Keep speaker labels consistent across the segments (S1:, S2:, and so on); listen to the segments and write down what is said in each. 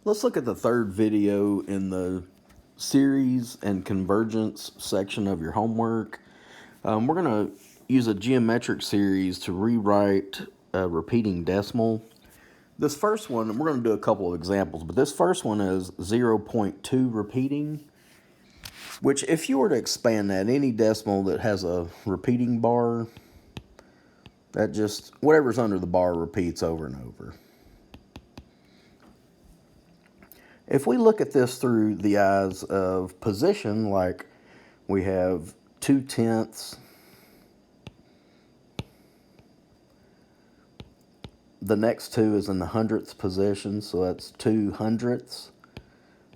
S1: Let's look at the third video in the series and convergence section of your homework. We're going to use a geometric series to rewrite a repeating decimal. This first one, we're going to do a couple of examples, but this first one is 0.2 repeating, which if you were to expand that, any decimal that has a repeating bar, that just, whatever's under the bar repeats over and over. If we look at this through the eyes of position, like we have 2/10, the next two is in the hundredths position, so that's 2/100ths.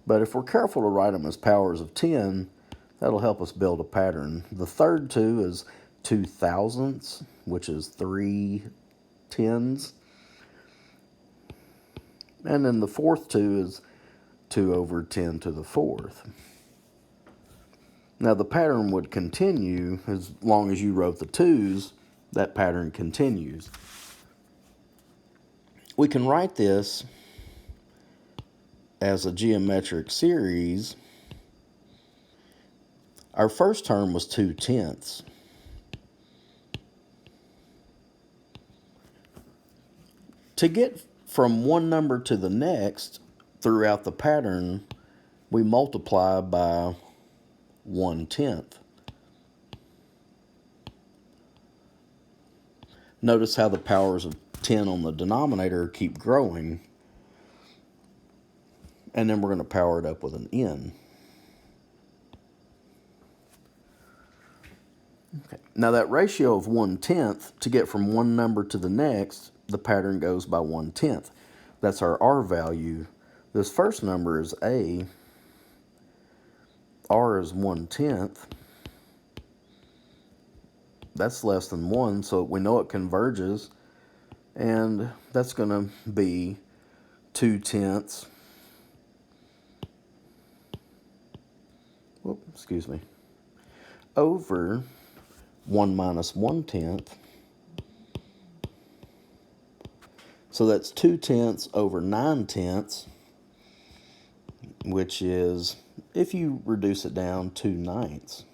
S1: But if we're careful to write them as powers of 10, that'll help us build a pattern. The third two is 2/1000ths, which is 3/10s. And then the fourth two is 2/10⁴. Now the pattern would continue as long as you wrote the twos, that pattern continues. We can write this as a geometric series. Our first term was 2/10. To get from one number to the next throughout the pattern, we multiply by 1/10. Notice how the powers of 10 on the denominator keep growing, and then we're going to power it up with an n. Okay. Now that ratio of 1/10, to get from one number to the next, the pattern goes by 1/10. That's our R value. This first number is A. R is 1/10. That's less than 1, so we know it converges. And that's going to be 2/10. Over 1 minus 1/10. So that's 2/10 over 9/10, which is, if you reduce it down, 2/9.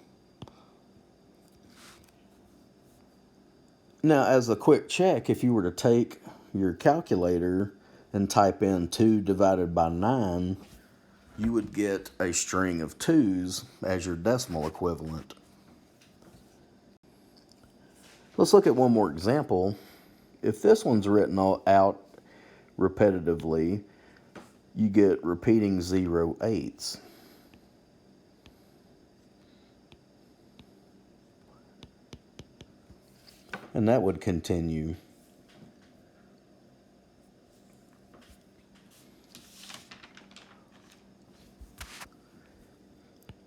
S1: Now, as a quick check, if you were to take your calculator and type in 2 divided by 9, you would get a string of 2s as your decimal equivalent. Let's look at one more example. If this one's written out repetitively, you get repeating 0/8. And that would continue.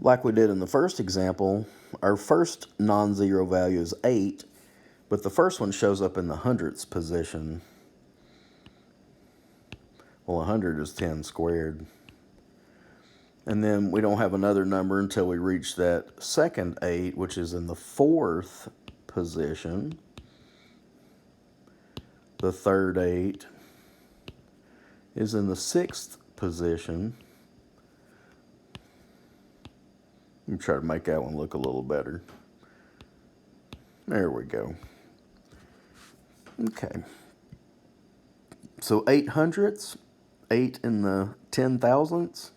S1: Like we did in the first example, our first non-zero value is 8, but the first one shows up in the hundredths position. Well, 100 is 10 squared. And then we don't have another number until we reach that second 8, which is in the fourth position. The third 8 is in the sixth position. Let me try to make that one look a little better. There we go. Okay. So 8/100ths, 8 in the 10,000ths,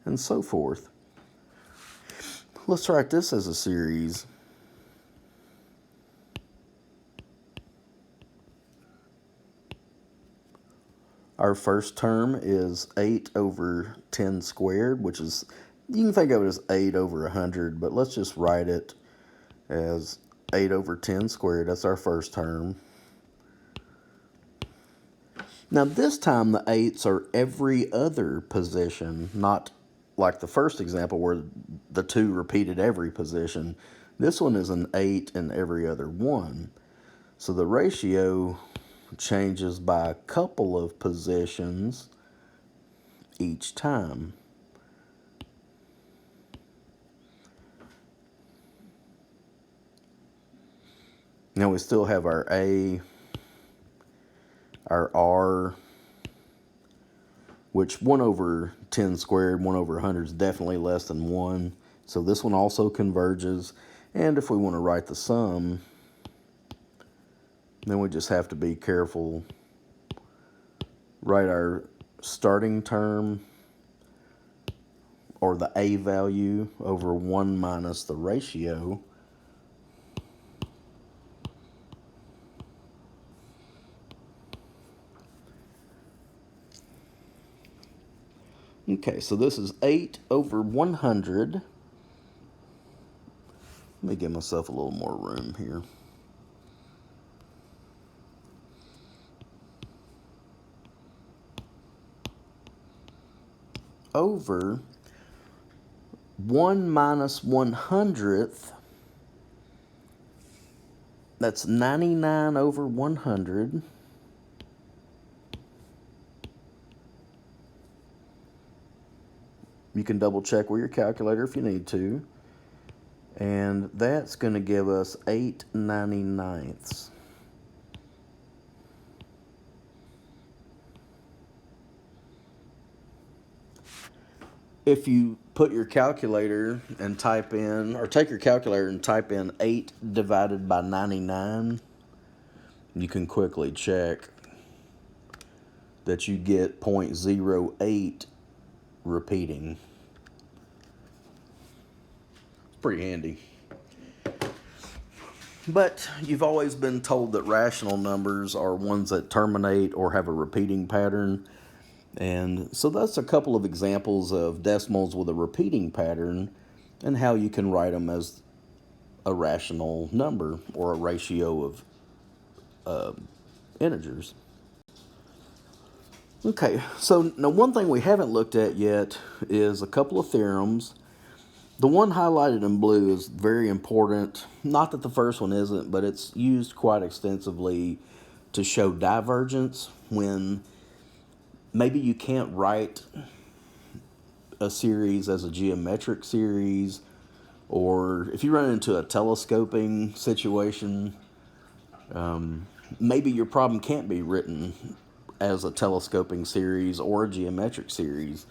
S1: and so forth. Let's write this as a series. Our first term is 8 over 10 squared, which is, you can think of it as 8 over 100, but let's just write it as 8 over 10 squared. That's our first term. Now this time the 8s are every other position, not like the first example where the 2 repeated every position. This one is an 8 in every other one. So the ratio changes by a couple of positions each time. Now we still have our A, our R, which 1 over 10 squared, 1 over 100 is definitely less than 1. So this one also converges. And if we want to write the sum, then we just have to be careful. Write our starting term, or the a value, over 1 minus the ratio. Okay, so this is 8 over 100. Let me give myself a little more room here. Over 1 minus 100th. That's 99 over 100. You can double check with your calculator if you need to. And that's going to give us 8/99. If you put your calculator and type in, or take your calculator and type in 8 divided by 99, you can quickly check that you get 0.08 repeating. It's pretty handy. But you've always been told that rational numbers are ones that terminate or have a repeating pattern. And so that's a couple of examples of decimals with a repeating pattern and how you can write them as a rational number or a ratio of integers. Okay, so now one thing we haven't looked at yet is a couple of theorems. The one highlighted in blue is very important. Not that the first one isn't, but it's used quite extensively to show divergence when maybe you can't write a series as a geometric series, or if you run into a telescoping situation, maybe your problem can't be written as a telescoping series or a geometric series.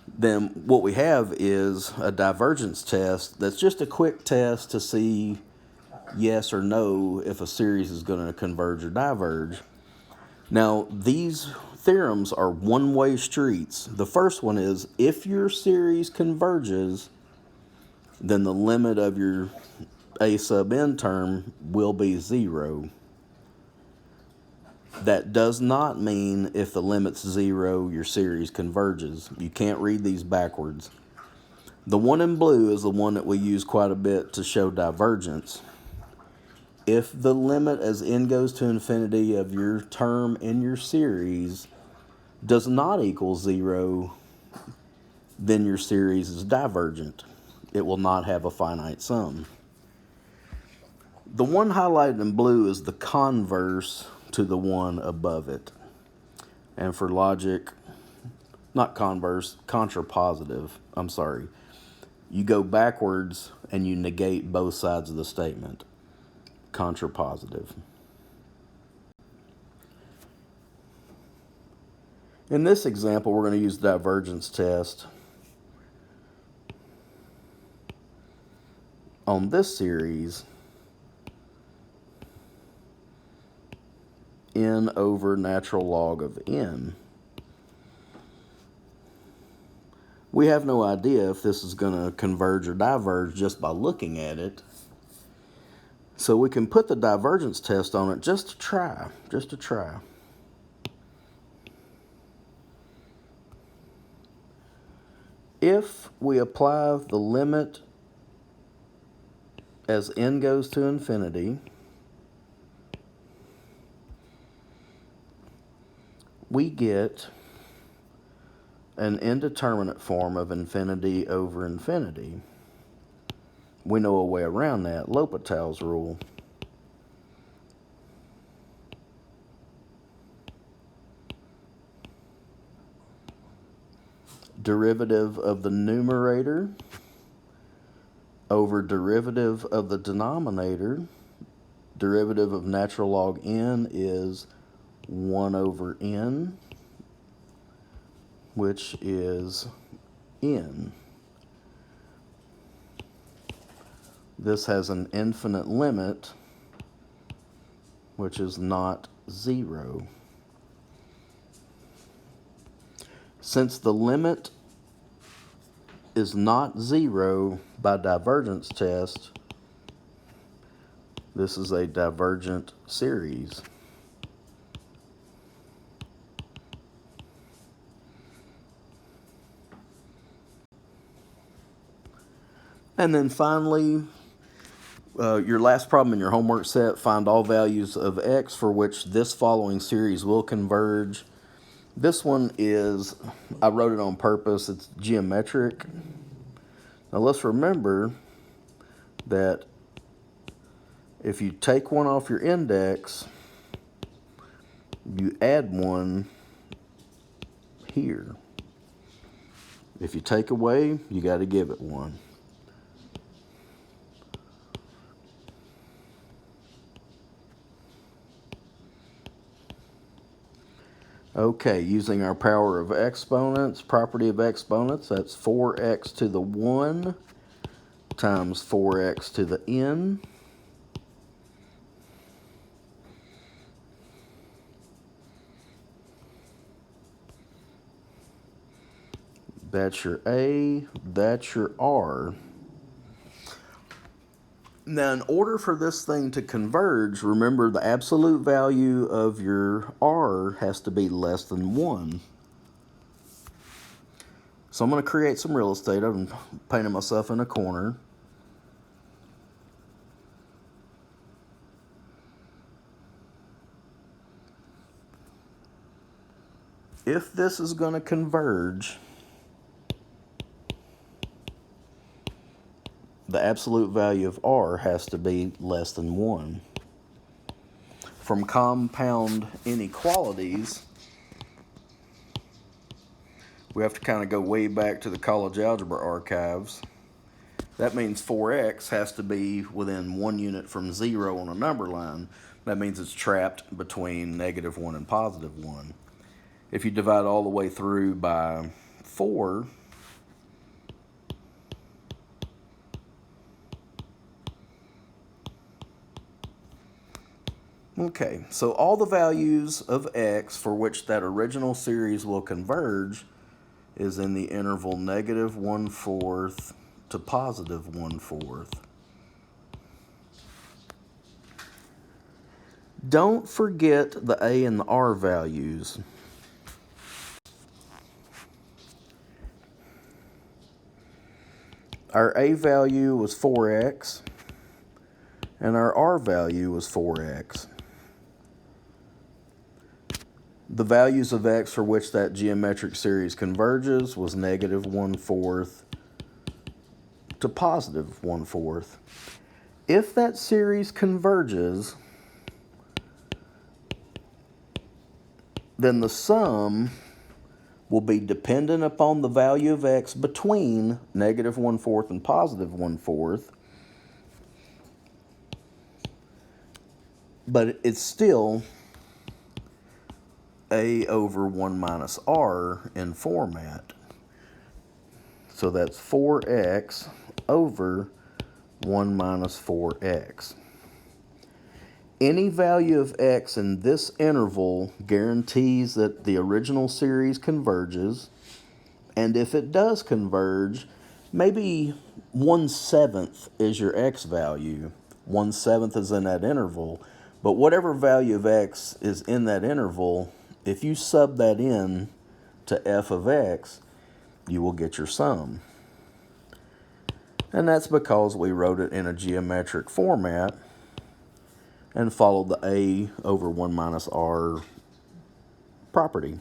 S1: Then what we have is a divergence test that's just a quick test to see yes or no if a series is going to converge or diverge. Now, these theorems are one-way streets. The first one is if your series converges, then the limit of your a sub n term will be 0. That does not mean if the limit's 0, your series converges. You can't read these backwards. The one in blue is the one that we use quite a bit to show divergence. If the limit as n goes to infinity of your term in your series does not equal 0, then your series is divergent. It will not have a finite sum. The one highlighted in blue is the converse to the one above it. And for logic, not converse, contrapositive. I'm sorry. You go backwards and you negate both sides of the statement. Contrapositive. In this example, we're going to use the divergence test on this series, n over natural log of n. We have no idea if this is going to converge or diverge just by looking at it. So we can put the divergence test on it just to try. If we apply the limit as n goes to infinity, we get an indeterminate form of infinity over infinity. We know a way around that, L'Hopital's rule. Derivative of the numerator over derivative of the denominator. Derivative of natural log n is 1 over n. which is n. This has an infinite limit, which is not 0. Since the limit is not 0 by divergence test, this is a divergent series. And then finally, your last problem in your homework set, find all values of x for which this following series will converge. This one is, I wrote it on purpose, it's geometric. Now let's remember that if you take one off your index, you add one here. If you take away, you got to give it one. Okay, using our power of exponents, property of exponents, that's 4x to the 1 times 4x to the n. That's your A, that's your R. Now, in order for this thing to converge, remember the absolute value of your R has to be less than 1. So I'm going to create some real estate. I'm painting myself in a corner. If this is going to converge, the absolute value of R has to be less than 1. From compound inequalities, we have to kind of go way back to the college algebra archives. That means 4x has to be within 1 unit from 0 on a number line. That means it's trapped between -1 and +1. If you divide all the way through by 4, okay, so all the values of x for which that original series will converge is in the interval -1/4 to +1/4. Don't forget the A and the R values. Our A value was 4x, and our R value was 4x. The values of x for which that geometric series converges was -1/4 to +1/4. If that series converges, then the sum will be dependent upon the value of x between -1/4 and +1/4. But it's still A over 1 minus R in format. So that's 4x over 1 minus 4x. Any value of x in this interval guarantees that the original series converges, and if it does converge, maybe 1/7 is your x value. 1/7 is in that interval, but whatever value of x is in that interval, if you sub that in to f of x, you will get your sum. And that's because we wrote it in a geometric format and followed the A over 1 minus R property.